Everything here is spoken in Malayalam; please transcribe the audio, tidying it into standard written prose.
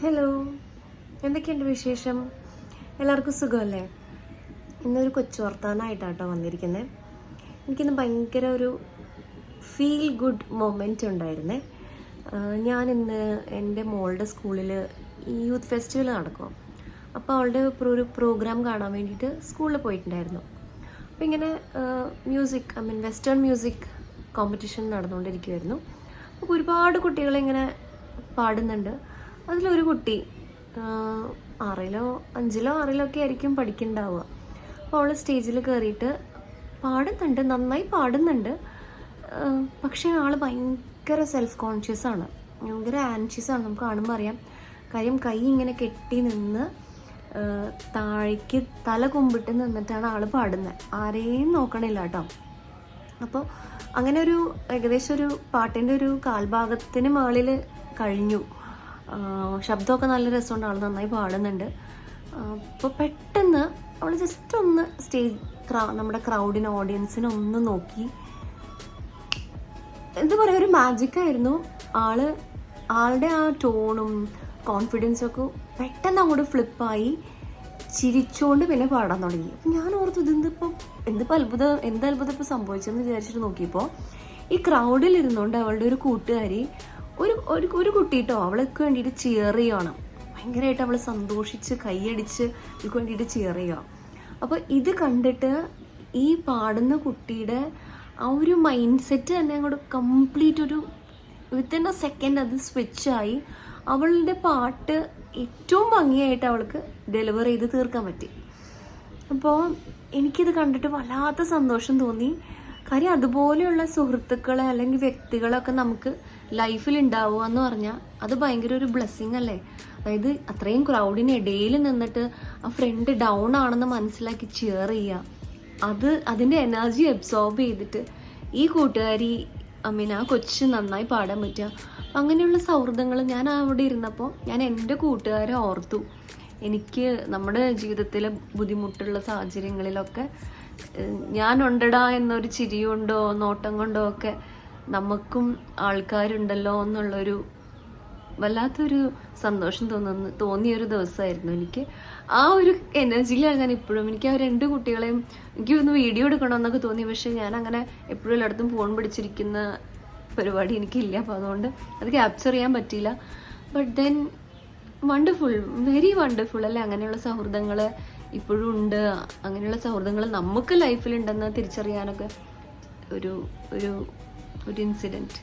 ഹലോ, എന്തൊക്കെയുണ്ട് വിശേഷം? എല്ലാവർക്കും സുഖമല്ലേ? ഇന്നൊരു കൊച്ചു വർത്താനായിട്ടാട്ടോ വന്നിരിക്കുന്നത്. എനിക്കിന്ന് ഭയങ്കര ഒരു ഫീൽ ഗുഡ് മൊമെൻ്റ് ഉണ്ടായിരുന്നേ. ഞാനിന്ന് എൻ്റെ മോളുടെ സ്കൂളിൽ യൂത്ത് ഫെസ്റ്റിവൽ നടക്കും. അപ്പോൾ അവളുടെ ഒരു പ്രോഗ്രാം കാണാൻ വേണ്ടിയിട്ട് സ്കൂളിൽ പോയിട്ടുണ്ടായിരുന്നു. അപ്പോൾ ഇങ്ങനെ വെസ്റ്റേൺ മ്യൂസിക് കോമ്പറ്റീഷൻ നടന്നുകൊണ്ടിരിക്കുമായിരുന്നു. അപ്പോൾ ഒരുപാട് കുട്ടികളിങ്ങനെ പാടുന്നുണ്ട്. അതിലൊരു കുട്ടി 6-ലോ 5-ലോ 6-ലോ ഒക്കെ ആയിരിക്കും പഠിക്കുന്നുണ്ടാവുക. അപ്പോൾ അവൾ സ്റ്റേജിൽ കയറിയിട്ട് പാടുന്നുണ്ട്, നന്നായി പാടുന്നുണ്ട്. പക്ഷേ ആൾ ഭയങ്കര സെൽഫ് കോൺഷ്യസ് ആണ്, ഭയങ്കര ആൻഷ്യസ് ആണ്. നമുക്ക് കാണുമ്പോൾ അറിയാം. കാര്യം കൈ ഇങ്ങനെ കെട്ടി നിന്ന് താഴേക്ക് തല കുമ്പിട്ട് നിന്നിട്ടാണ് ആൾ പാടുന്നത്. ആരെയും നോക്കണില്ല കേട്ടോ. അപ്പോൾ അങ്ങനെ ഒരു ഏകദേശം ഒരു പാട്ടിൻ്റെ ഒരു കാൽഭാഗത്തിന് മുകളിൽ കഴിഞ്ഞു. ശബ്ദമൊക്കെ നല്ല രസമുണ്ട്, ആൾ നന്നായി പാടുന്നുണ്ട്. അപ്പോൾ പെട്ടെന്ന് അവൾ ജസ്റ്റ് ഒന്ന് നമ്മുടെ ക്രൗഡിന് ഓഡിയൻസിനെ ഒന്ന് നോക്കി. എന്താ പറയുക, ഒരു മാജിക്കായിരുന്നു. ആളുടെ ആ ടോണും കോൺഫിഡൻസും ഒക്കെ പെട്ടെന്ന് അങ്ങോട്ട് ഫ്ലിപ്പായി ചിരിച്ചുകൊണ്ട് പിന്നെ പാടാൻ തുടങ്ങി. അപ്പം ഞാൻ ഓർത്തു, എന്ത് അത്ഭുതം ഇപ്പോൾ സംഭവിച്ചതെന്ന് വിചാരിച്ചിട്ട് നോക്കിയപ്പോൾ ഈ ക്രൗഡിൽ ഇരുന്നുകൊണ്ട് അവളുടെ ഒരു കൂട്ടുകാരി ഒരു കുട്ടിട്ടോ അവൾക്ക് വേണ്ടിയിട്ട് ചിയർ ചെയ്യണം. ഭയങ്കരമായിട്ട് അവൾ സന്തോഷിച്ച് കൈയടിച്ച് അവൾക്ക് വേണ്ടിയിട്ട് ചിയർ ചെയ്യുക. അപ്പോൾ ഇത് കണ്ടിട്ട് ഈ പാടുന്ന കുട്ടിയുടെ ആ ഒരു മൈൻഡ് സെറ്റ് തന്നെ അങ്ങോട്ട് കംപ്ലീറ്റ് ഒരു വിത്തിൻ എ സെക്കൻഡ് അത് സ്വിച്ചായി. അവളുടെ പാട്ട് ഏറ്റവും ഭംഗിയായിട്ട് അവൾക്ക് ഡെലിവർ ചെയ്ത് തീർക്കാൻ പറ്റി. അപ്പോൾ എനിക്കിത് കണ്ടിട്ട് വല്ലാത്ത സന്തോഷം തോന്നി. കാര്യം അതുപോലെയുള്ള സുഹൃത്തുക്കളെ അല്ലെങ്കിൽ വ്യക്തികളൊക്കെ നമുക്ക് ലൈഫിൽ ഉണ്ടാവുക എന്ന് പറഞ്ഞാൽ അത് ഭയങ്കര ഒരു ബ്ലെസ്സിങ് അല്ലേ? അതായത് അത്രയും ക്രൗഡിനിടയിൽ നിന്നിട്ട് ആ ഫ്രണ്ട് ഡൗൺ ആണെന്ന് മനസ്സിലാക്കി ചിയർ ചെയ്യുക, അതിൻ്റെ എനർജി അബ്സോർബ് ചെയ്തിട്ട് ഈ കൂട്ടുകാരി ആ കൊച്ച് നന്നായി പാടാൻ പറ്റുക. അങ്ങനെയുള്ള സൗഹൃദങ്ങൾ ഞാൻ അവിടെ ഇരുന്നപ്പോൾ ഞാൻ എൻ്റെ കൂട്ടുകാരെ ഓർത്തു. എനിക്ക് നമ്മുടെ ജീവിതത്തിലെ ബുദ്ധിമുട്ടുള്ള സാഹചര്യങ്ങളിലൊക്കെ ഞാനുണ്ടടാ എന്നൊരു ചിരി കൊണ്ടോ നോട്ടം കൊണ്ടോ ഒക്കെ നമുക്കും ആൾക്കാരുണ്ടല്ലോ എന്നുള്ളൊരു വല്ലാത്തൊരു സന്തോഷം തോന്നിയൊരു ദിവസമായിരുന്നു എനിക്ക്. ആ ഒരു എനർജിയിലാണ് ഞാൻ ഇപ്പോഴും. എനിക്ക് ആ 2 കുട്ടികളെയും എനിക്ക് ഒന്ന് വീഡിയോ എടുക്കണമെന്നൊക്കെ തോന്നി. പക്ഷേ ഞാൻ അങ്ങനെ എപ്പോഴും എല്ലായിടത്തും ഫോൺ പിടിച്ചിരിക്കുന്ന പരിപാടി എനിക്കില്ല. അപ്പോൾ അതുകൊണ്ട് അത് ക്യാപ്ചർ ചെയ്യാൻ പറ്റിയില്ല. But then wonderful, very wonderful അല്ലേ? അങ്ങനെയുള്ള സൗഹൃദങ്ങൾ ഇപ്പോഴും ഉണ്ട്. അങ്ങനെയുള്ള സൗഹൃദങ്ങൾ നമുക്ക് ലൈഫിലുണ്ടെന്ന് തിരിച്ചറിയാനൊക്കെ ഒരു ഇൻസിഡൻറ്റ്.